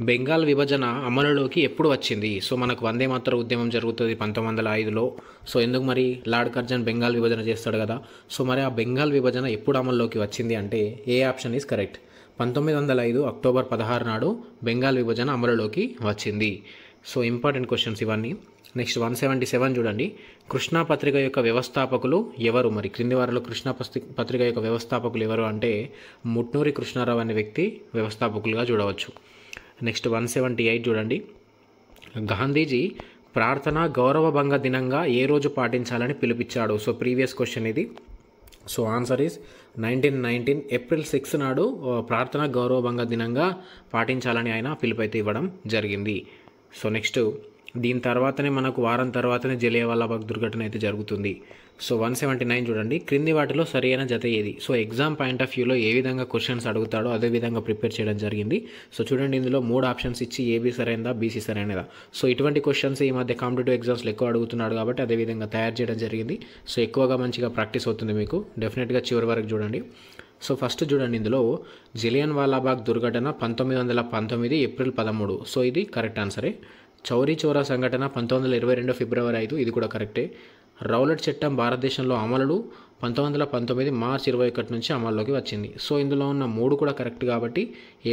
బెంగాల్ విభజన అమలులోకి ఎప్పుడు వచ్చింది? సో మనకు వందే మాతర ఉద్యమం జరుగుతుంది 1905లో. సో ఎందుకు మరి లార్డ్ కర్జన్ బెంగాల్ విభజన చేస్తాడు కదా. సో మరి ఆ బెంగాల్ విభజన ఎప్పుడు అమల్లోకి వచ్చింది అంటే ఏ ఆప్షన్ ఈజ్ కరెక్ట్? 1905 అక్టోబర్ 16 నాడు బెంగాల్ విభజన అమలులోకి వచ్చింది. సో ఇంపార్టెంట్ క్వశ్చన్స్ ఇవన్నీ. నెక్స్ట్ 177 చూడండి. కృష్ణా పత్రిక యొక్క వ్యవస్థాపకులు ఎవరు? మరి క్రింది వారిలో కృష్ణా పత్రిక యొక్క వ్యవస్థాపకులు ఎవరు అంటే ముట్నూరి కృష్ణారావు అనే వ్యక్తి వ్యవస్థాపకులుగా చూడవచ్చు. నెక్స్ట్ 178 చూడండి. గాంధీజీ ప్రార్థన గౌరవభంగ దినంగా ఏ రోజు పాటించాలని పిలుపుచ్చాడు? సో ప్రీవియస్ క్వశ్చన్ ఇది. సో ఆన్సర్ ఈజ్ 1919 ఏప్రిల్ 6 నాడు ప్రార్థన గౌరవభంగ దినంగా పాటించాలని ఆయన పిలుపైతే ఇవ్వడం జరిగింది. సో నెక్స్ట్ దీని తర్వాతనే మనకు వారం తర్వాతనే జలియన్వాలాబాగ్ దుర్ఘటన అయితే జరుగుతుంది. సో 179 చూడండి. క్రింది వాటిలో సరైన జత ఏది? సో ఎగ్జామ్ పాయింట్ ఆఫ్ వ్యూలో ఏ విధంగా క్వశ్చన్స్ అడుగుతాడో అదే విధంగా ప్రిపేర్ చేయడం జరిగింది. సో చూడండి, ఇందులో 3 ఆప్షన్స్ ఇచ్చి ఏబీ సరైనదా, బీసీ సరైనదా. సో ఇటువంటి క్వశ్చన్స్ ఈ మధ్య కాంపిటేటివ్ ఎగ్జామ్స్లో ఎక్కువ అడుగుతున్నాడు కాబట్టి అదే విధంగా తయారు చేయడం జరిగింది. సో ఎక్కువగా మంచిగా ప్రాక్టీస్ అవుతుంది మీకు. డెఫినెట్గా చివరి వరకు చూడండి. సో ఫస్ట్ చూడండి, ఇందులో జలియన్వాలాబాగ్ దుర్ఘటన 1919 ఏప్రిల్ 13. సో ఇది కరెక్ట్ ఆన్సరే. చౌరీ చౌరా సంఘటన 1922 ఫిబ్రవరి 5. ఇది కూడా కరెక్టే. రౌలట్ చట్టం భారతదేశంలో అమలు 1919 మార్చి 21 నుంచి అమల్లోకి వచ్చింది. సో ఇందులో ఉన్న 3 కూడా కరెక్ట్ కాబట్టి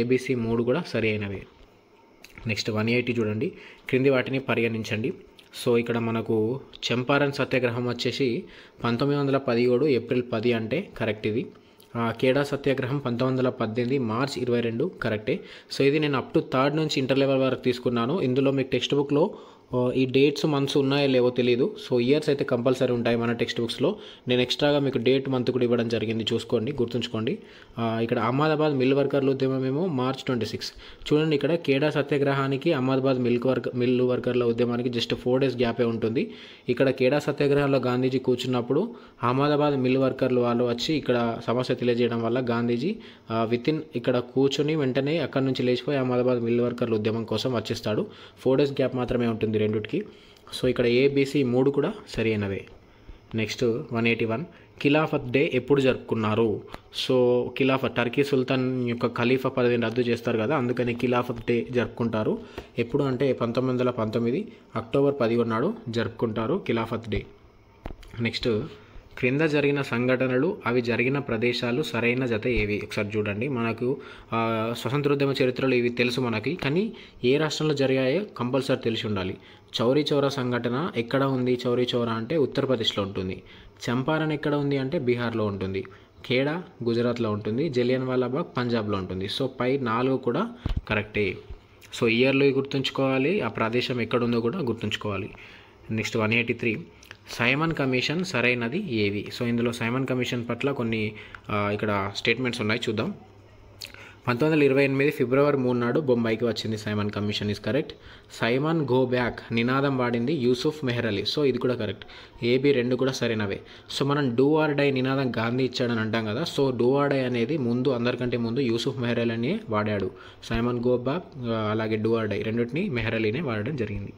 ఏబీసీ 3 కూడా సరి అయినవే. నెక్స్ట్ 180 చూడండి. క్రింది వాటిని పరిగణించండి. సో ఇక్కడ మనకు చంపారన్ సత్యాగ్రహం వచ్చేసి 1917 ఏప్రిల్ 10 అంటే కరెక్ట్ ఇది. కేడా సత్యాగ్రహం 1918 మార్చ్ 22 కరెక్టే. సో ఇది నేను అప్ టు 3rd నుంచి ఇంటర్ లెవెల్ వరకు తీసుకున్నాను. ఇందులో మీకు టెక్స్ట్ బుక్లో ఈ డేట్స్ మంత్స్ ఉన్నాయో లేవో తెలియదు. సో ఇయర్స్ అయితే కంపల్సరీ ఉంటాయి మన టెక్స్ట్ బుక్స్లో. నేను ఎక్స్ట్రాగా మీకు డేట్ మంత్ కూడా ఇవ్వడం జరిగింది, చూసుకోండి, గుర్తుంచుకోండి. ఇక్కడ అహ్మదాబాద్ మిల్ వర్కర్ల ఉద్యమం ఏమో మార్చ్ 26. చూడండి, ఇక్కడ కేడా సత్యాగ్రహానికి అహ్మదాబాద్ మిల్ వర్కర్ల ఉద్యమానికి జస్ట్ 4 days గ్యాపే ఉంటుంది. ఇక్కడ కేడా సత్యాగ్రహంలో గాంధీజీ కూర్చున్నప్పుడు అహ్మదాబాద్ మిల్ వర్కర్లు వాళ్ళు వచ్చి ఇక్కడ సమస్య తెలియజేయడం వల్ల గాంధీజీ ఇక్కడ కూర్చొని వెంటనే అక్కడి నుంచి లేచిపోయి అహ్మదాబాద్ మిల్ వర్కర్ల ఉద్యమం కోసం వచ్చేస్తాడు. 4 days గ్యాప్ మాత్రమే ఉంటుంది రెండుకి. సో ఇక్కడ ఏబీసీ 3 కూడా సరి అయినవే. నెక్స్ట్ 181. ఖిలాఫత్ డే ఎప్పుడు జరుపుకున్నారు? సో టర్కీ సుల్తాన్ యొక్క ఖలీఫా పదవిని రద్దు చేస్తారు కదా, అందుకని ఖిలాఫత్ డే జరుపుకుంటారు. ఎప్పుడు అంటే 1919 అక్టోబర్ 11 నాడు జరుపుకుంటారు ఖిలాఫత్ డే. నెక్స్ట్ క్రింద జరిగిన సంఘటనలు అవి జరిగిన ప్రదేశాలు సరైన జత ఏవి? ఒకసారి చూడండి. మనకు స్వతంత్రోద్యమ చరిత్రలు ఇవి తెలుసు మనకి, కానీ ఏ రాష్ట్రంలో జరిగాయో కంపల్సరీ తెలిసి ఉండాలి. చౌరీ చౌరా సంఘటన ఎక్కడ ఉంది? చౌరీ చౌరా అంటే ఉత్తరప్రదేశ్లో ఉంటుంది. చంపారన్ ఎక్కడ ఉంది అంటే బీహార్లో ఉంటుంది. ఖేడా గుజరాత్లో ఉంటుంది. జలియన్వాలాబాగ్ పంజాబ్లో ఉంటుంది. సో పై 4 కూడా కరెక్టే. సో ఇయర్లో గుర్తుంచుకోవాలి, ఆ ప్రదేశం ఎక్కడుందో కూడా గుర్తుంచుకోవాలి. నెక్స్ట్ 183. సైమన్ కమిషన్ సరైనది ఏవి? సో ఇందులో సైమన్ కమిషన్ పట్ల కొన్ని ఇక్కడ స్టేట్మెంట్స్ ఉన్నాయి, చూద్దాం. 1928 ఫిబ్రవరి 3 నాడు బొంబాయికి వచ్చింది Simon commission is correct. Simon go back నినాదం వాడింది యూసుఫ్ మెహర్ అలీ. సో ఇది కూడా కరెక్ట్. ఏబీ 2 కూడా సరైనవే. సో మనం డూ ఆర్ డై నినాదం గాంధీ ఇచ్చాడని అంటాం కదా. సో డూ ఆర్ డై అనేది అందరికంటే ముందు యూసుఫ్ మెహర్ అలీనే వాడాడు. సైమన్ గో బ్యాక్ అలాగే డూ ఆర్ డై రెండింటిని మెహర్ అలీనే వాడడం జరిగింది.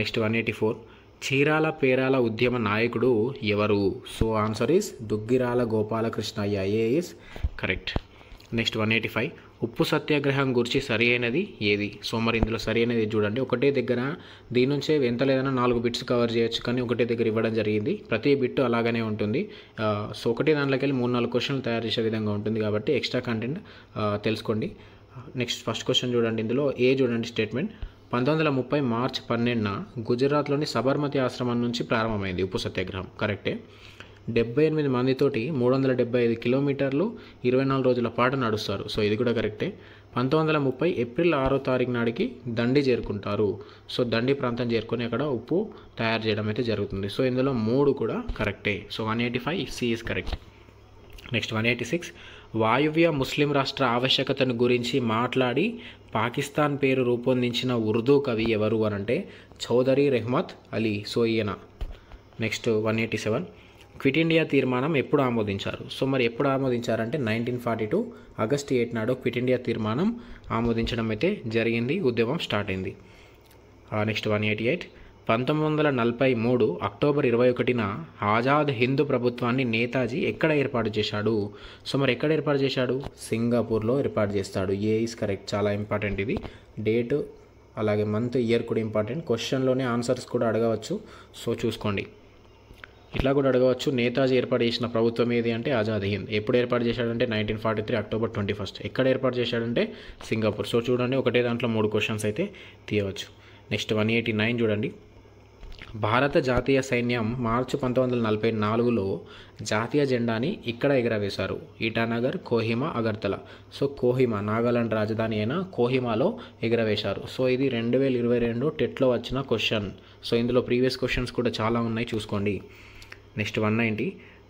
నెక్స్ట్ 184. చీరాల పేరాల ఉద్యమ నాయకుడు ఎవరు? So answer is Duggirala Gopalakrishnayya. A is correct. Next 185. ఉప్పు సత్యాగ్రహం గురించి సరి అయినది ఏది? సో మరి ఇందులో సరి అయినది చూడండి. ఒకటే దగ్గర దీని నుంచే ఎంత లేదన్నా 4 బిట్స్ కవర్ చేయొచ్చు, కానీ ఒకటే దగ్గర ఇవ్వడం జరిగింది. ప్రతి బిట్ అలాగనే ఉంటుంది. సో ఒకటే దాంట్లోకి వెళ్ళి 3-4 క్వశ్చన్లు తయారు చేసే విధంగా ఉంటుంది కాబట్టి ఎక్స్ట్రా కంటెంట్ తెలుసుకోండి. నెక్స్ట్ ఫస్ట్ క్వశ్చన్ చూడండి. ఇందులో ఏ చూడండి స్టేట్మెంట్. 1930 మార్చి 12న గుజరాత్లోని సబర్మతి ఆశ్రమం నుంచి ప్రారంభమైంది ఉప్పు సత్యాగ్రహం. కరెక్టే. 78 మందితోటి 375 కిలోమీటర్లు 24 రోజుల పాటు నడుస్తారు. సో ఇది కూడా కరెక్టే. 1930 ఏప్రిల్ 6వ తారీఖు నాడికి దండి చేరుకుంటారు. సో దండి ప్రాంతం చేరుకొని అక్కడ ఉప్పు తయారు చేయడం అయితే జరుగుతుంది. సో ఇందులో 3 కూడా కరెక్టే. So 185 C is correct. Next 186. వాయువ్య ముస్లిం రాష్ట్ర ఆవశ్యకతను గురించి మాట్లాడి పాకిస్తాన్ పేరు రూపొందించిన ఉర్దూ కవి ఎవరు అనంటే చౌదరి రెహ్మత్ అలీ. సో ఈయన. నెక్స్ట్ 187. క్విట్ ఇండియా తీర్మానం ఎప్పుడు ఆమోదించారు? సో మరి ఎప్పుడు ఆమోదించారంటే 1942 ఆగస్టు 8 నాడు క్విట్ ఇండియా తీర్మానం ఆమోదించడం అయితే జరిగింది. ఉద్యమం స్టార్ట్ అయింది. నెక్స్ట్ 188. 1943 అక్టోబర్ 21న ఆజాద్ హింద్ ప్రభుత్వాన్ని నేతాజీ ఎక్కడ ఏర్పాటు చేశాడు? సో మరి ఎక్కడ ఏర్పాటు చేశాడు? సింగపూర్లో ఏర్పాటు చేస్తాడు. ఏ ఈస్ కరెక్ట్. చాలా ఇంపార్టెంట్ ఇది. డేట్ అలాగే మంత్, ఇయర్ కూడా ఇంపార్టెంట్. క్వశ్చన్లోనే ఆన్సర్స్ కూడా అడగవచ్చు, సో చూసుకోండి. ఇట్లా కూడా అడగవచ్చు. నేతాజీ ఏర్పాటు చేసిన ప్రభుత్వం ఏది అంటే ఆజాద్ హింద్. ఎప్పుడు ఏర్పాటు చేశాడంటే 1943 అక్టోబర్ 21. ఎక్కడ ఏర్పాటు చేశాడంటే సింగపూర్. సో చూడండి, ఒకటే దాంట్లో 3 క్వశ్చన్స్ అయితే తీయవచ్చు. నెక్స్ట్ 189 చూడండి. భారత జాతీయ సైన్యం మార్చి 1944లో జాతీయ జెండాని ఇక్కడ ఎగరవేశారు. ఇటానగర్, కోహిమా, అగర్తల. సో కోహిమా, నాగాలాండ్ రాజధాని అయిన కోహిమాలో ఎగరవేశారు. సో ఇది 2022 టెట్లో వచ్చిన క్వశ్చన్. సో ఇందులో ప్రీవియస్ క్వశ్చన్స్ కూడా చాలా ఉన్నాయి, చూసుకోండి. నెక్స్ట్ 190.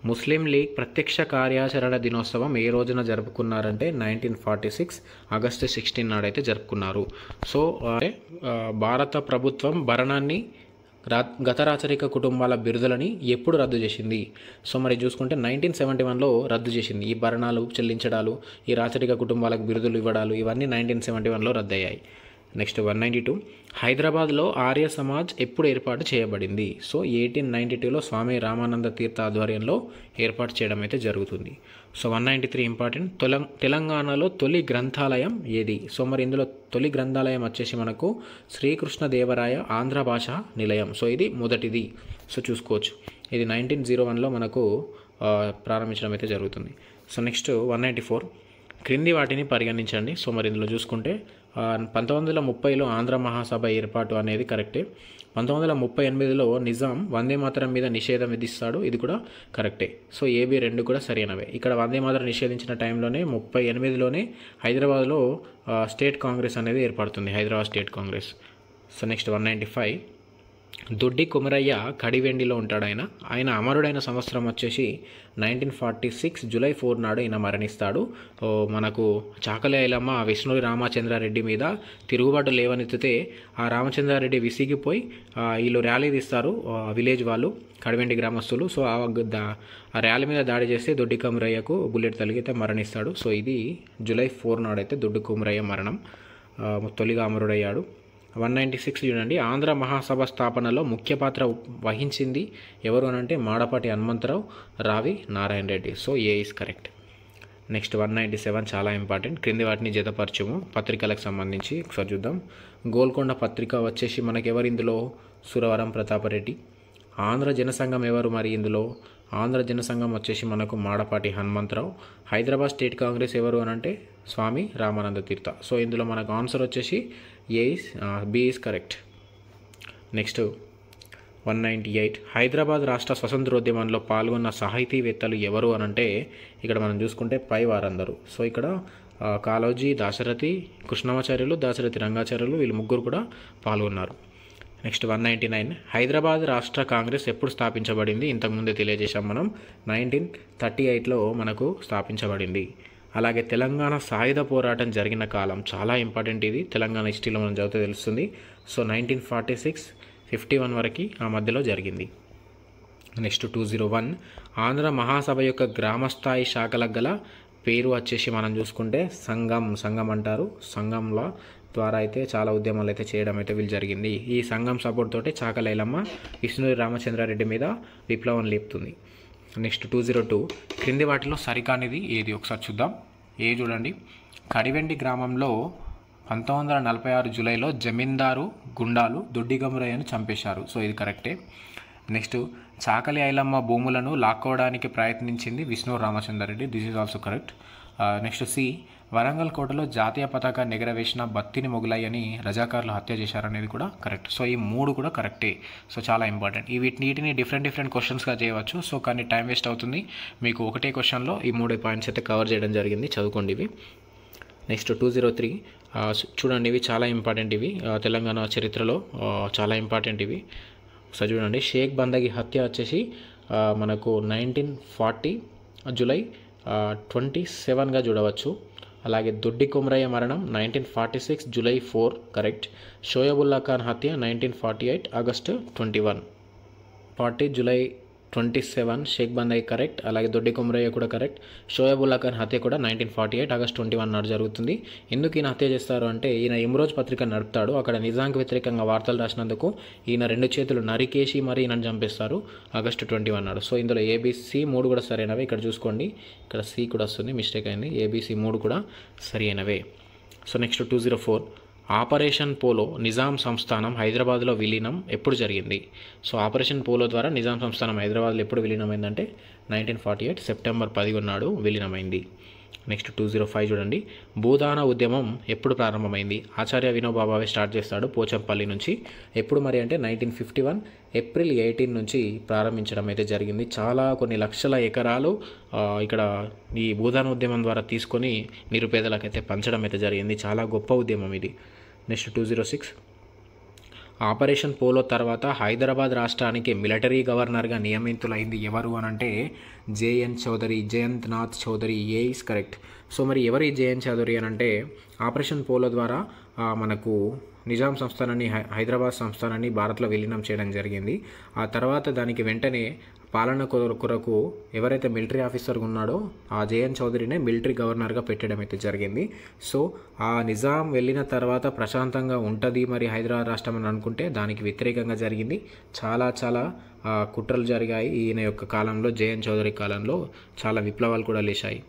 ముస్లిం లీగ్ ప్రత్యక్ష కార్యాచరణ దినోత్సవం ఏ రోజున జరుపుకున్నారంటే 1946 ఆగస్టు 16 నాడైతే జరుపుకున్నారు. సో భారత ప్రభుత్వం భరణాన్ని, గత రాచరిక కుటుంబాల బిరుదులని ఎప్పుడు రద్దు చేసింది? సో మరి చూసుకుంటే 1971లో రద్దు చేసింది. ఈ భరణాలు చెల్లించడాలు, ఈ రాచరిక కుటుంబాలకు బిరుదులు ఇవ్వడాలు ఇవన్నీ 1971లో రద్దయ్యాయి. నెక్స్ట్ 192. హైదరాబాద్లో ఆర్య సమాజ్ ఎప్పుడు ఏర్పాటు చేయబడింది? సో 1892లో స్వామి రామానంద తీర్థ ఆధ్వర్యంలో ఏర్పాటు చేయడం అయితే జరుగుతుంది. So 193 important. తెలంగాణలో తొలి గ్రంథాలయం ఏది? సో మరి ఇందులో తొలి గ్రంథాలయం వచ్చేసి మనకు శ్రీకృష్ణదేవరాయ ఆంధ్ర భాషా నిలయం. సో ఇది మొదటిది. సో చూసుకోవచ్చు. ఇది 1901లో మనకు ప్రారంభించడం అయితే జరుగుతుంది. So next 194. క్రింది వాటిని పరిగణించండి. సో మరి ఇందులో చూసుకుంటే 1930లో ఆంధ్ర మహాసభ ఏర్పాటు అనేది కరెక్టే. 1938లో నిజాం వందే మాతరం మీద నిషేధం విధిస్తాడు, ఇది కూడా కరెక్టే. సో ఏబి 2 కూడా సరైనవే. ఇక్కడ వందే మాతరం నిషేధించిన టైంలోనే 38లోనే హైదరాబాద్లో స్టేట్ కాంగ్రెస్ అనేది ఏర్పడుతుంది, Hyderabad state Congress. So next 195. దొడ్డి కొమరయ్య కడివెండిలో ఉంటాడు. ఆయన అమరుడైన సంవత్సరం వచ్చేసి 1946 జూలై 4 నాడు ఈయన మరణిస్తాడు. మనకు చాకలి ఐలమ్మ విష్ణురి రామచంద్రారెడ్డి మీద తిరుగుబాటు లేవనెత్తితే ఆ రామచంద్రారెడ్డి విసిగిపోయి వీళ్ళు ర్యాలీ తీస్తారు, విలేజ్ వాళ్ళు, కడివెండి గ్రామస్తులు. సో ఆ ర్యాలీ మీద దాడి చేస్తే దొడ్డి కొమరయ్యకు బుల్లెట్ తగిలితే మరణిస్తాడు. సో ఇది జూలై 4 నాడైతే దొడ్డి కొమరయ్య మరణం, తొలిగా అమరుడయ్యాడు. 196 చూడండి. ఆంధ్ర మహాసభ స్థాపనలో ముఖ్య పాత్ర వహించింది ఎవరు అనంటే మాడపాటి హనుమంతరావు, రావి Narayana Reddy. So A is correct. Next 197 చాలా ఇంపార్టెంట్. క్రింది వాటిని జతపరచము పత్రికలకు సంబంధించి ఒకసారి చూద్దాం. గోల్కొండ పత్రిక వచ్చేసి మనకు ఎవరు ఇందులో? సురవరం ప్రతాపరెడ్డి. ఆంధ్ర జనసంఘం ఎవరు మరి ఇందులో? ఆంధ్ర జనసంఘం వచ్చేసి మనకు మాడపాటి హనుమంతరావు. హైదరాబాద్ స్టేట్ కాంగ్రెస్ ఎవరు అనంటే స్వామి రామానంద తీర్థ. సో ఇందులో మనకు ఆన్సర్ వచ్చేసి B is correct. Next 198. Hyderabad రాష్ట్ర స్వతంత్రోద్యమంలో పాల్గొన్న సాహితీవేత్తలు ఎవరు అనంటే ఇక్కడ మనం చూసుకుంటే పై వారందరూ. సో ఇక్కడ కాళోజీ, దాశరథి కృష్ణమాచార్యులు, దాశరథి రంగాచార్యులు, వీళ్ళు ముగ్గురు కూడా పాల్గొన్నారు. నెక్స్ట్ 199. హైదరాబాద్ రాష్ట్ర కాంగ్రెస్ ఎప్పుడు స్థాపించబడింది? ఇంతకుముందే తెలియజేశాం మనం, 1938లో మనకు స్థాపించబడింది. అలాగే తెలంగాణ సాయుధ పోరాటం జరిగిన కాలం చాలా ఇంపార్టెంట్, ఇది తెలంగాణ హిస్టరీలో మనం చదివితే తెలుస్తుంది. సో 1946, 51 వరకు ఆ మధ్యలో జరిగింది. నెక్స్ట్ 201. ఆంధ్ర మహాసభ యొక్క గ్రామస్థాయి శాఖలకు గల పేరు వచ్చేసి మనం చూసుకుంటే సంఘం అంటారు. సంఘంల ద్వారా అయితే చాలా ఉద్యమాలు అయితే చేయడం అయితే వీళ్ళు జరిగింది. ఈ సంఘం సపోర్ట్ తోటే చాకలి ఐలమ్మ విష్ణురి రామచంద్రారెడ్డి మీద విప్లవం లేపుతుంది. నెక్స్ట్ 202. క్రింది వాటిలో సరికానిది ఏది? ఒకసారి చూద్దాం. ఏ చూడండి. కడివెండి గ్రామంలో 1946 జూలైలో జమీందారు గుండాలు దొడ్డి కొమరయ్యను చంపేశారు. సో ఇది కరెక్టే. నెక్స్ట్ చాకలి ఐలమ్మ భూములను లాక్కోవడానికి ప్రయత్నించింది Vishnu Ramachandra Reddy. This is also correct. Next C. Warangal కోటలో జాతీయ పతాకాన్ని ఎగరవేసిన బత్తిని మొగలయ్యని రజాకారులు హత్య చేశారనేది కూడా కరెక్ట్. సో ఈ 3 కూడా కరెక్టే. సో చాలా ఇంపార్టెంట్. వీటిని డిఫరెంట్ క్వశ్చన్స్గా చేయవచ్చు. సో కానీ టైం వేస్ట్ అవుతుంది. మీకు ఒకటే క్వశ్చన్లో ఈ 3 పాయింట్స్ అయితే కవర్ చేయడం జరిగింది, చదువుకోండి ఇవి. నెక్స్ట్ 203. చూడండి, ఇవి చాలా ఇంపార్టెంట్. ఇవి తెలంగాణ చరిత్రలో చాలా ఇంపార్టెంట్ ఇవి. సో చూడండి, షేక్ బందగి హత్య వచ్చేసి మనకు 1940 జూలై 27గా చూడవచ్చు. అలాగే దొడ్డి కొమరయ్య మరణం 1946 జూలై 4 కరెక్ట్. షోయబుల్లా ఖాన్ హత్య 1948 ఆగస్టు 21. 40 జూలై 27 షేక్ బందాయి కరెక్ట్, అలాగే దొడ్డి కొమరయ్య కూడా కరెక్ట్. షోయబుల్లా ఖాన్ హత్య కూడా 1948 ఆగస్ట్ 21 నాడు జరుగుతుంది. ఎందుకు ఈయన హత్య చేస్తారు అంటే ఈయన ఇమ్రోజ్ పత్రిక నడుపుతాడు. అక్కడ నిజాంకి వ్యతిరేకంగా వార్తలు రాసినందుకు ఈయన 2 చేతులు నరికేసి మరి ఈయనను చంపేస్తారు ఆగస్టు 21 నాడు. సో ఇందులో ఏబీసీ 3 కూడా సరైనవే. ఇక్కడ చూసుకోండి, ఇక్కడ సి కూడా వస్తుంది, మిస్టేక్ అయింది. ఏబీసీ 3 కూడా సరి అయినవే. So next 204 operation polo Nizam సంస్థానం హైదరాబాద్లో విలీనం ఎప్పుడు జరిగింది? సో ఆపరేషన్ పోలో ద్వారా నిజాం సంస్థానం హైదరాబాద్లో ఎప్పుడు విలీనమైందంటే 1948 సెప్టెంబర్ 11 నాడు విలీనమైంది. నెక్స్ట్ 205 చూడండి, భూదాన ఉద్యమం ఎప్పుడు ప్రారంభమైంది? ఆచార్య వినోబా భావే స్టార్ట్ చేస్తాడు పోచంపల్లి నుంచి. ఎప్పుడు మరి అంటే 1951 ఏప్రిల్ 18 నుంచి ప్రారంభించడం అయితే జరిగింది. చాలా కొన్ని లక్షల ఎకరాలు ఇక్కడ ఈ భూదాన ఉద్యమం ద్వారా తీసుకొని నిరుపేదలకైతే పంచడం అయితే జరిగింది. చాలా గొప్ప ఉద్యమం ఇది. నెక్స్ట్ 206 ఆపరేషన్ పోలో తర్వాత హైదరాబాద్ రాష్ట్రానికి మిలిటరీ గవర్నర్గా నియమితులైంది ఎవరు అని అంటే JN Chaudhuri, Jayant Nath Chaudhuri. A is correct. So మరి ఎవరు జేఎన్ చౌదరి అని అంటే ఆపరేషన్ పోలో ద్వారా మనకు నిజాం సంస్థానాన్ని హైదరాబాద్ సంస్థానాన్ని భారత్లో విలీనం చేయడం జరిగింది. ఆ తర్వాత దానికి వెంటనే పాలన కొరకు ఎవరైతే మిలిటరీ ఆఫీసర్గా ఉన్నాడో ఆ జేఎన్ చౌదరినే మిలిటరీ గవర్నర్గా పెట్టడం అయితే జరిగింది. సో ఆ నిజాం వెళ్ళిన తర్వాత ప్రశాంతంగా ఉంటుంది మరి హైదరాబాద్ రాష్ట్రం అని అనుకుంటే దానికి వ్యతిరేకంగా జరిగింది. చాలా కుట్రలు జరిగాయి ఈయన యొక్క కాలంలో. జేఎన్ చౌదరి కాలంలో చాలా విప్లవాలు కూడా లేచాయి.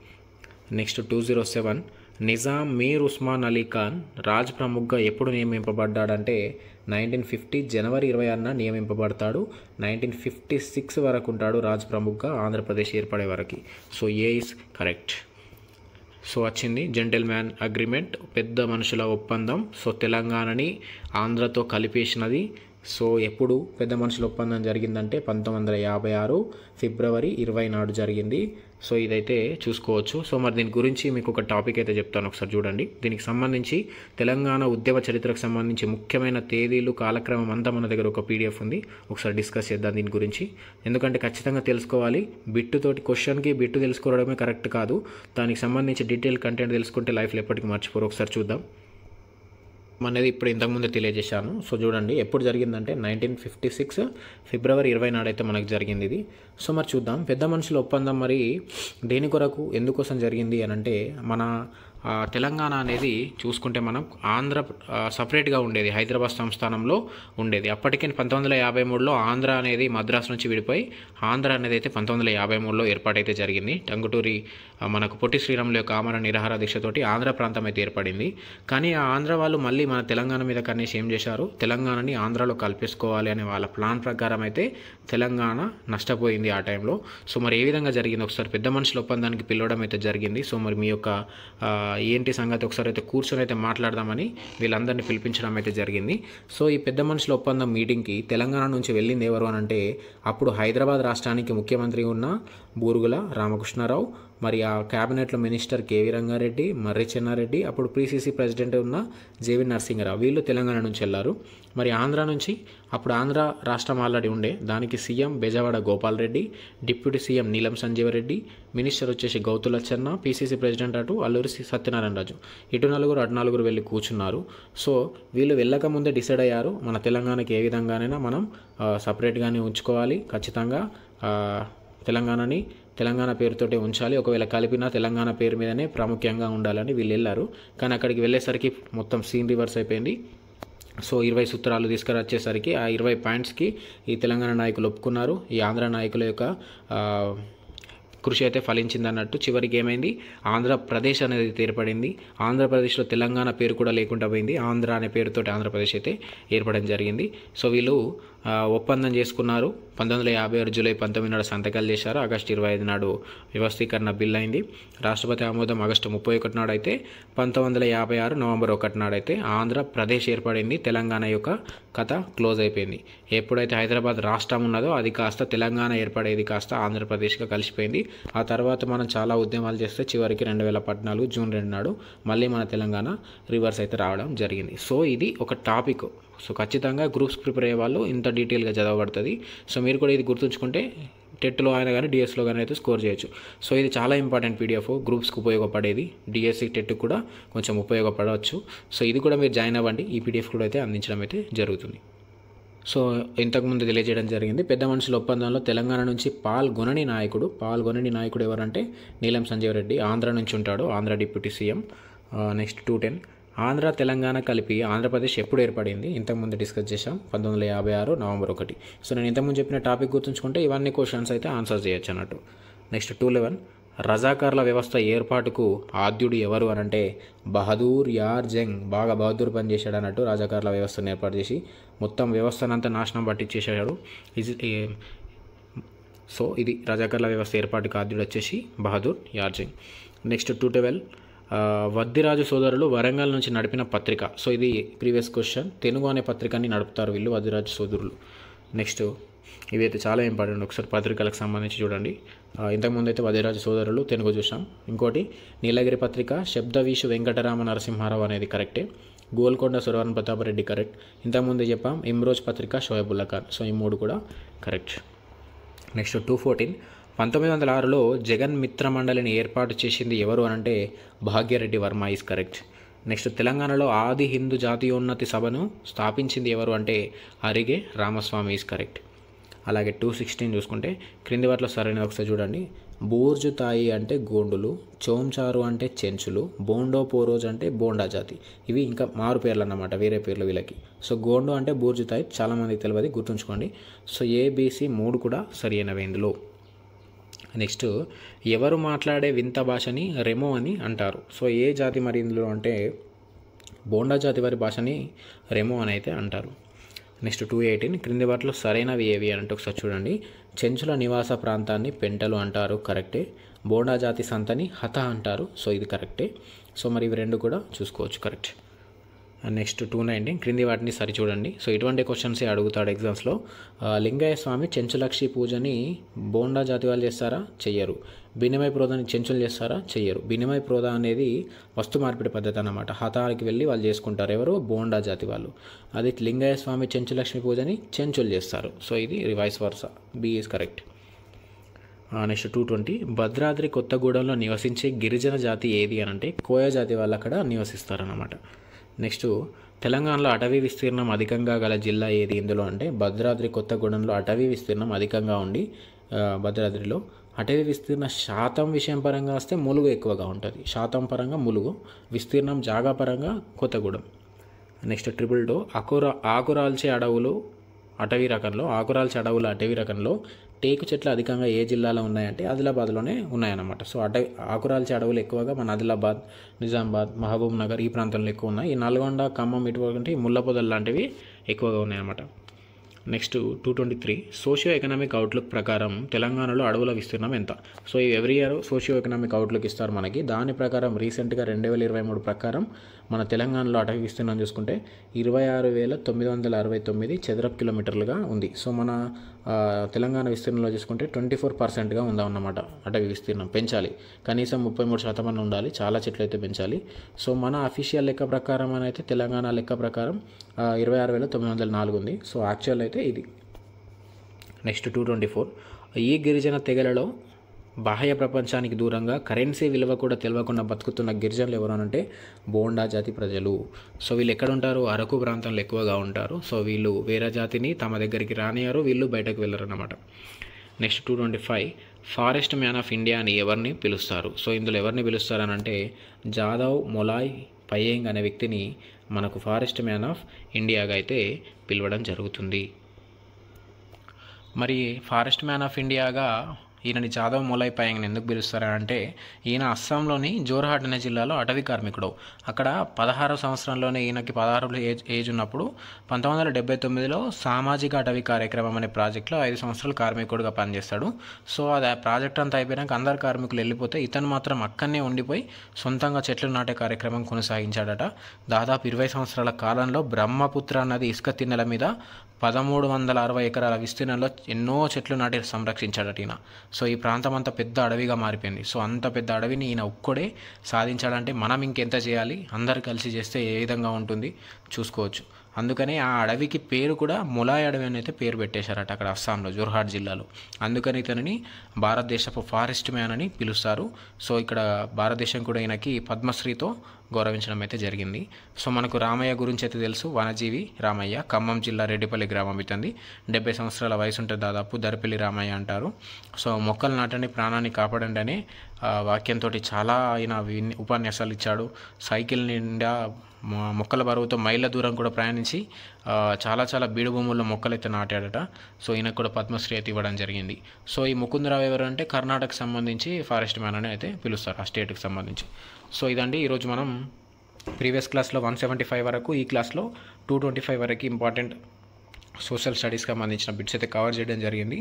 నెక్స్ట్ 207 నిజాం మీర్ ఉస్మాన్ అలీ ఖాన్ రాజ్ ప్రముఖ్గా ఎప్పుడు నియమింపబడ్డాడంటే 1950 జనవరి 26న నియమింపబడతాడు. 1956 వరకు ఉంటాడు రాజ్ ప్రముఖ్గా ఆంధ్రప్రదేశ్ ఏర్పడే వరకు. So A is correct. So వచ్చింది జెంటిల్మ్యాన్ అగ్రిమెంట్, పెద్ద మనుషుల ఒప్పందం. సో తెలంగాణని ఆంధ్రతో కలిపేసినది. సో ఎప్పుడు పెద్ద మనుషుల ఒప్పందం జరిగిందంటే 1956 ఫిబ్రవరి 20 నాడు జరిగింది. సో ఇదైతే చూసుకోవచ్చు. సో మరి దీని గురించి మీకు ఒక టాపిక్ అయితే చెప్తాను, ఒకసారి చూడండి. దీనికి సంబంధించి తెలంగాణ ఉద్యమ చరిత్రకు సంబంధించి ముఖ్యమైన తేదీలు కాలక్రమం అంతా మన దగ్గర ఒక పీడిఎఫ్ ఉంది, ఒకసారి డిస్కస్ చేద్దాం దీని గురించి. ఎందుకంటే ఖచ్చితంగా తెలుసుకోవాలి. బిట్టుతోటి క్వశ్చన్కి బిట్టు తెలుసుకోవడమే కరెక్ట్ కాదు, దానికి సంబంధించి డీటెయిల్ కంటెంట్ తెలుసుకుంటే లైఫ్లో ఎప్పటికీ మర్చిపోరు. ఒకసారి చూద్దాం అనేది ఇప్పుడు ఇంతకుముందే తెలియజేశాను. సో చూడండి ఎప్పుడు జరిగిందంటే 1956 ఫిబ్రవరి 20 నాడైతే మనకు జరిగింది ఇది. సో మరి చూద్దాం పెద్ద మనుషుల ఒప్పందం మరి దేని కొరకు ఎందుకోసం జరిగింది అని అంటే మన తెలంగాణ అనేది చూసుకుంటే మనం ఆంధ్ర సపరేట్గా ఉండేది, హైదరాబాద్ సంస్థానంలో ఉండేది. అప్పటికే 1953లో ఆంధ్ర అనేది మద్రాసు నుంచి విడిపోయి ఆంధ్ర అనేది అయితే 1953లో ఏర్పాటైతే జరిగింది. టంగుటూరి మనకు పొట్టి శ్రీరాములు యొక్క ఆమరణ నిరాహార దీక్షతోటి ఆంధ్ర ప్రాంతం అయితే ఏర్పడింది. కానీ ఆ ఆంధ్ర వాళ్ళు మళ్ళీ మన తెలంగాణ మీద కనేసి ఏం చేశారు, తెలంగాణని ఆంధ్రాలో కలిపేసుకోవాలి అనే వాళ్ళ ప్లాన్ ప్రకారం అయితే తెలంగాణ నష్టపోయింది ఆ టైంలో. సో మరి ఏ విధంగా జరిగింది ఒకసారి పెద్ద మనుషుల ఒప్పందానికి పిలవడం అయితే జరిగింది. సో మరి మీ యొక్క ఏంటి సంగతి ఒకసారి అయితే కూర్చొని అయితే మాట్లాడదామని వీళ్ళందరినీ పిలిపించడం అయితే జరిగింది. సో ఈ పెద్ద మనుషుల ఒప్పందం మీటింగ్కి తెలంగాణ నుంచి వెళ్ళింది ఎవరు అని అంటే అప్పుడు హైదరాబాద్ రాష్ట్రానికి ముఖ్యమంత్రి ఉన్న బూరుగుల రామకృష్ణారావు, మరి ఆ క్యాబినెట్లో మినిస్టర్ కేవీ రంగారెడ్డి, మర్రి చెన్నారెడ్డి, అప్పుడు పీసీసీ ప్రెసిడెంట్ ఉన్న జేవి నరసింహరావు, వీళ్ళు తెలంగాణ నుంచి వెళ్ళారు. మరి ఆంధ్ర నుంచి అప్పుడు ఆంధ్ర రాష్ట్రం ఆల్రెడీ ఉండే, దానికి CM Bezawada Gopal Reddy, deputy CM నీలం సంజీవరెడ్డి, మినిస్టర్ వచ్చేసి గౌతులచ్చన్న, పీసీసీ ప్రెసిడెంట్ అటు అల్లూరి సత్యనారాయణ రాజు, ఇటు నలుగురు అటు నలుగురు వెళ్ళి కూర్చున్నారు. సో వీళ్ళు వెళ్ళక ముందే డిసైడ్ అయ్యారు మన తెలంగాణకి ఏ విధంగానైనా మనం సపరేట్గానే ఉంచుకోవాలి, ఖచ్చితంగా తెలంగాణ పేరుతోటే ఉంచాలి, ఒకవేళ కలిపినా తెలంగాణ పేరు మీదనే ప్రాముఖ్యంగా ఉండాలని వీళ్ళు వెళ్ళారు. కానీ అక్కడికి వెళ్ళేసరికి మొత్తం సీన్ రివర్స్ అయిపోయింది. సో 20 సూత్రాలు తీసుకురొచ్చేసరికి ఆ 20 పాయింట్స్కి ఈ తెలంగాణ నాయకులు ఒప్పుకున్నారు. ఈ ఆంధ్ర నాయకుల యొక్క కృషి అయితే ఫలించింది అన్నట్టు. చివరికి ఏమైంది, ఆంధ్రప్రదేశ్ అనేది ఏర్పడింది. ఆంధ్రప్రదేశ్లో తెలంగాణ పేరు కూడా లేకుండా పోయింది, ఆంధ్ర అనే పేరుతోటి ఆంధ్రప్రదేశ్ అయితే ఏర్పడడం జరిగింది. సో వీళ్ళు ఒప్పందం చేసుకున్నారు. 1956 జూలై 19 నాడు సంతకాలు చేశారు. ఆగస్టు 25 నాడు వ్యవస్థీకరణ బిల్ అయింది. రాష్ట్రపతి ఆమోదం ఆగస్టు 31 నాడు అయితే 1956 నవంబర్ 1 నాడు అయితే ఆంధ్రప్రదేశ్ ఏర్పడింది. తెలంగాణ యొక్క కథ క్లోజ్ అయిపోయింది. ఎప్పుడైతే హైదరాబాద్ రాష్ట్రం ఉన్నదో అది కాస్త తెలంగాణ ఏర్పడేది కాస్త ఆంధ్రప్రదేశ్గా కలిసిపోయింది. ఆ తర్వాత మనం చాలా ఉద్యమాలు చేస్తే చివరికి 2014 జూన్ 2 నాడు మళ్ళీ మన తెలంగాణ రివర్స్ అయితే రావడం జరిగింది. సో ఇది ఒక టాపిక్. సో ఖచ్చితంగా గ్రూప్స్ ప్రిపేర్ అయ్యే వాళ్ళు ఇంత డీటెయిల్గా చదవబడుతుంది. సో మీరు కూడా ఇది గుర్తుంచుకుంటే టెట్లో అయినా కానీ డిఎస్లో కానీ అయితే స్కోర్ చేయొచ్చు. సో ఇది చాలా ఇంపార్టెంట్ పీడిఎఫ్, గ్రూప్స్కి ఉపయోగపడేది, డిఎస్సి టెట్ కూడా కొంచెం ఉపయోగపడవచ్చు. సో ఇది కూడా మీరు జాయిన్ అవ్వండి, ఈ పీడిఎఫ్ కూడా అయితే అందించడం అయితే జరుగుతుంది. సో ఇంతకుముందు తెలియజేయడం జరిగింది. పెద్ద మనుషుల ఒప్పందంలో తెలంగాణ నుంచి పాల్గొనని నాయకుడు ఎవరంటే నీలం సంజీవ్ రెడ్డి, ఆంధ్ర నుంచి ఉంటాడు, Andhra deputy CM. Next 210, Andhra Telangana కలిపి ఆంధ్రప్రదేశ్ ఎప్పుడు ఏర్పడింది? ఇంతకుముందు డిస్కస్ చేశాం, 1956 నవంబర్ 1. సో నేను ఇంతకుముందు చెప్పిన టాపిక్ గుర్తుంచుకుంటే ఇవన్నీ క్వశ్చన్స్ అయితే ఆన్సర్ చేయొచ్చు అన్నట్టు. నెక్స్ట్ 211, రజాకార్ల వ్యవస్థ ఏర్పాటుకు ఆద్యుడు ఎవరు అని అంటే బహదూర్ యార్ జంగ్. బాగా బహదూర్ పని చేశాడు అన్నట్టు, రజాకార్ల వ్యవస్థను ఏర్పాటు చేసి మొత్తం వ్యవస్థనంతా నాశనం పట్టించేసాడు. సో ఇది రజాకార్ల వ్యవస్థ ఏర్పాటుకు ఆద్యుడు వచ్చేసి బహదూర్ యార్ జంగ్. నెక్స్ట్ 212, వద్దిరాజు సోదరులు వరంగల్ నుంచి నడిపిన పత్రిక. సో ఇది ప్రీవియస్ క్వశ్చన్. తెనుగు అనే పత్రికని నడుపుతారు వీళ్ళు, వద్దిరాజు సోదరులు. నెక్స్ట్ ఇవైతే చాలా ఇంపార్టెంట్, ఒకసారి పత్రికలకు సంబంధించి చూడండి. ఇంతకుముందు అయితే వదిరాజు సోదరులు తెనుగు చూసాం. ఇంకోటి నీలగిరి పత్రిక శబ్దవీషు వెంకటరామ నరసింహారావు అనేది కరెక్టే. గోల్కొండ సురవరణ ప్రతాపరెడ్డి కరెక్ట్. ఇంతకుముందు చెప్పాం ఇమ్రోజ్ పత్రిక షోయబుల్లా ఖాన్. సో ఈ 3 కూడా కరెక్ట్. నెక్స్ట్ 214, 1906లో జగన్ మిత్ర మండలిని ఏర్పాటు చేసింది ఎవరు అనంటే Bhagya Reddy Varma is correct. Next తెలంగాణలో ఆది హిందూ జాతీయోన్నతి సభను స్థాపించింది ఎవరు అంటే అరిగే రామస్వామి ఈజ్ కరెక్ట్. అలాగే 216 చూసుకుంటే క్రింది వాటిలో సరైన ఒకసారి చూడండి. బూర్జుతాయి అంటే గోండులు, చోంచారు అంటే చెంచులు, బోండో పోరోజ్ అంటే బోండా జాతి. ఇవి ఇంకా మారు పేర్లు అన్నమాట, వేరే పేర్లు వీళ్ళకి. సో గోండు అంటే బూర్జుతాయి, చాలామందికి తెలియదు, గుర్తుంచుకోండి. సో ఏబిసి 3 కూడా సరైనవే ఇందులో. నెక్స్ట్ ఎవరు మాట్లాడే వింత భాషని రెమో అని అంటారు. సో ఏ జాతి మరి ఇందులో అంటే బోండా జాతి వారి భాషని రెమో అని అయితే అంటారు. నెక్స్ట్ 218, క్రింది వాటిలో సరైనవి ఏవి అంటే ఒకసారి చూడండి. చెంచుల నివాస ప్రాంతాన్ని పెంటలు అంటారు, కరెక్టే. బోండా జాతి సంతని హత అంటారు, సో ఇది కరెక్టే. సో మరి ఇవి 2 కూడా చూసుకోవచ్చు, కరెక్ట్. నెక్స్ట్ 219, క్రింది వాటిని సరిచూడండి. సో ఇటువంటి క్వశ్చన్సే అడుగుతాడు ఎగ్జామ్స్లో. లింగయ్య స్వామి చెంచులక్షి పూజని బోండా జాతి వాళ్ళు చేస్తారా? చెయ్యరు. బినిమయ ప్రోదాన్ని చెంచులు చేస్తారా? చెయ్యరు. బినిమయ ప్రోదా అనేది వస్తు మార్పిడి పద్ధతి అన్నమాట. హతానికి వెళ్ళి వాళ్ళు చేసుకుంటారు, ఎవరు? బోండా జాతి వాళ్ళు. అది లింగయ్య స్వామి చెంచులక్ష్మి పూజని చెంచులు చేస్తారు. సో ఇది vice versa, B is correct. Next 220, Bhadradri కొత్తగూడెంలో నివసించే గిరిజన జాతి ఏది అని అంటే కోయ జాతి వాళ్ళు అక్కడ నివసిస్తారన్నమాట. నెక్స్ట్ తెలంగాణలో అటవీ విస్తీర్ణం అధికంగా గల జిల్లా ఏది ఇందులో అంటే భద్రాద్రి కొత్తగూడెంలో అటవీ విస్తీర్ణం అధికంగా ఉండి భద్రాద్రిలో అటవీ విస్తీర్ణ శాతం విషయం పరంగా వస్తే ములుగు ఎక్కువగా ఉంటుంది. శాతం పరంగా ములుగు, విస్తీర్ణం జాగా పరంగా కొత్తగూడెం. నెక్స్ట్ 222, ఆకురాల్చే అడవులు అటవీ రకంలో టేకు చెట్లు అధికంగా ఏ జిల్లాలో ఉన్నాయంటే ఆదిలాబాద్లోనే ఉన్నాయన్నమాట. సో ఆకురాల్చే అడవులు ఎక్కువగా మన ఆదిలాబాద్, నిజామాబాద్, మహబూబ్ నగర్ ఈ ప్రాంతంలో ఎక్కువ ఉన్నాయి. ఈ నల్గొండ, ఖమ్మం ఇటువంటి ముళ్ళపొదలు లాంటివి ఎక్కువగా ఉన్నాయన్నమాట. నెక్స్ట్ 223, సోషియో ఎకనామిక్ అవుట్లుక్ ప్రకారం తెలంగాణలో అడవుల విస్తీర్ణం ఎంత? సో ఈ every year socio economic outlook ఇస్తారు మనకి. దాని ప్రకారం రీసెంట్గా 2023 ప్రకారం మన తెలంగాణలో అటవీ విస్తీర్ణం చూసుకుంటే 26,969 చదరపు కిలోమీటర్లుగా ఉంది. సో మన తెలంగాణ విస్తీర్ణంలో చూసుకుంటే 24%గా ఉందన్నమాట అటవీ విస్తీర్ణం. పెంచాలి, కనీసం 33% ఉండాలి, చాలా చెట్లు అయితే పెంచాలి. సో మన అఫీషియల్ లెక్క ప్రకారం అయితే తెలంగాణ లెక్క ప్రకారం 26,904 ఉంది. సో యాక్చువల్ అయితే ఇది. నెక్స్ట్ 224, ఈ గిరిజన తెగలలో బాహ్య ప్రపంచానికి దూరంగా కరెన్సీ విలువ కూడా తెలియకుండా బతుకుతున్న గిరిజనులు ఎవరు అంటే బోండా జాతి ప్రజలు. సో వీళ్ళు ఎక్కడ ఉంటారు? అరకు ప్రాంతంలో ఎక్కువగా ఉంటారు. సో వీళ్ళు వేరే జాతిని తమ దగ్గరికి రానియారు, వీళ్ళు బయటకు వెళ్ళరు అన్నమాట. Next 225, forest man of India అని ఎవరిని పిలుస్తారు? సో ఇందులో ఎవరిని పిలుస్తారు అని అంటే జాదవ్ మొలాయ్ పయేంగ్ అనే వ్యక్తిని మనకు ఫారెస్ట్ మ్యాన్ ఆఫ్ ఇండియాగా అయితే పిలవడం జరుగుతుంది. మరి ఫారెస్ట్ మ్యాన్ ఆఫ్ ఇండియాగా ఈయనని జాదవ్ మొలాయ్ పయంగ్ని ఎందుకు పిలుస్తారంటే ఈయన అస్సాంలోని జోర్హాట్ అనే జిల్లాలో అటవీ కార్మికుడు. అక్కడ 16వ సంవత్సరంలోనే ఈయనకి 16 ఏజ్ ఉన్నప్పుడు 1979లో సామాజిక అటవీ కార్యక్రమం అనే ప్రాజెక్టులో 5 సంవత్సరాలు కార్మికుడిగా పనిచేస్తాడు. సో అది ప్రాజెక్ట్ అంతా అయిపోయాక అందరు కార్మికులు వెళ్ళిపోతే ఇతను మాత్రం అక్కడనే ఉండిపోయి సొంతంగా చెట్లు నాటే కార్యక్రమం కొనసాగించాడట. దాదాపు 20 సంవత్సరాల కాలంలో బ్రహ్మపుత్ర నది ఇసుక తిన్నెల మీద 1360 ఎకరాల విస్తీర్ణంలో ఎన్నో చెట్లు నాటి సంరక్షించాడట ఈయన. సో ఈ ప్రాంతం అంతా పెద్ద అడవిగా మారిపోయింది. సో అంత పెద్ద అడవిని ఈయన ఒక్కడే సాధించాడంటే మనం ఇంకెంత చేయాలి? అందరు కలిసి చేస్తే ఏ విధంగా ఉంటుంది చూసుకోవచ్చు. అందుకని ఆ అడవికి పేరు కూడా ములాయ్ అడవి అని అయితే పేరు పెట్టేశారట అక్కడ అస్సాంలో జోర్హాట్ జిల్లాలో. అందుకని ఇతనిని భారతదేశపు ఫారెస్ట్ మ్యాన్ అని పిలుస్తారు. సో ఇక్కడ భారతదేశం కూడా ఈయనకి పద్మశ్రీతో గౌరవించడం అయితే జరిగింది. సో మనకు రామయ్య గురించి అయితే తెలుసు, వనజీవి రామయ్య, ఖమ్మం జిల్లా రెడ్డిపల్లి గ్రామం ఇతంది. 70 సంవత్సరాల వయసు ఉంటుంది దాదాపు, దరిపల్లి రామయ్య అంటారు. సో మొక్కలు నాటండి ప్రాణాన్ని కాపాడండి అనే వాక్యంతో చాలా ఆయన ఉపన్యాసాలు ఇచ్చాడు. సైకిల్ నిండా మొక్కల బరువుతో మైళ్ళ దూరం కూడా ప్రయాణించి చాలా బీడు భూముల్లో మొక్కలు అయితే నాటాడట. సో ఈయనకు కూడా పద్మశ్రీ అయితే ఇవ్వడం జరిగింది. సో ఈ ముకుందరావు ఎవరు అంటే కర్ణాటకకు సంబంధించి ఫారెస్ట్ మ్యాన్ అని అయితే పిలుస్తారు, ఆ స్టేట్కి సంబంధించి. సో ఇదండి ఈరోజు మనం ప్రీవియస్ క్లాస్లో 175 వరకు, ఈ క్లాస్లో 225 వరకు ఇంపార్టెంట్ సోషల్ స్టడీస్కి సంబంధించిన బిట్స్ అయితే కవర్ చేయడం జరిగింది.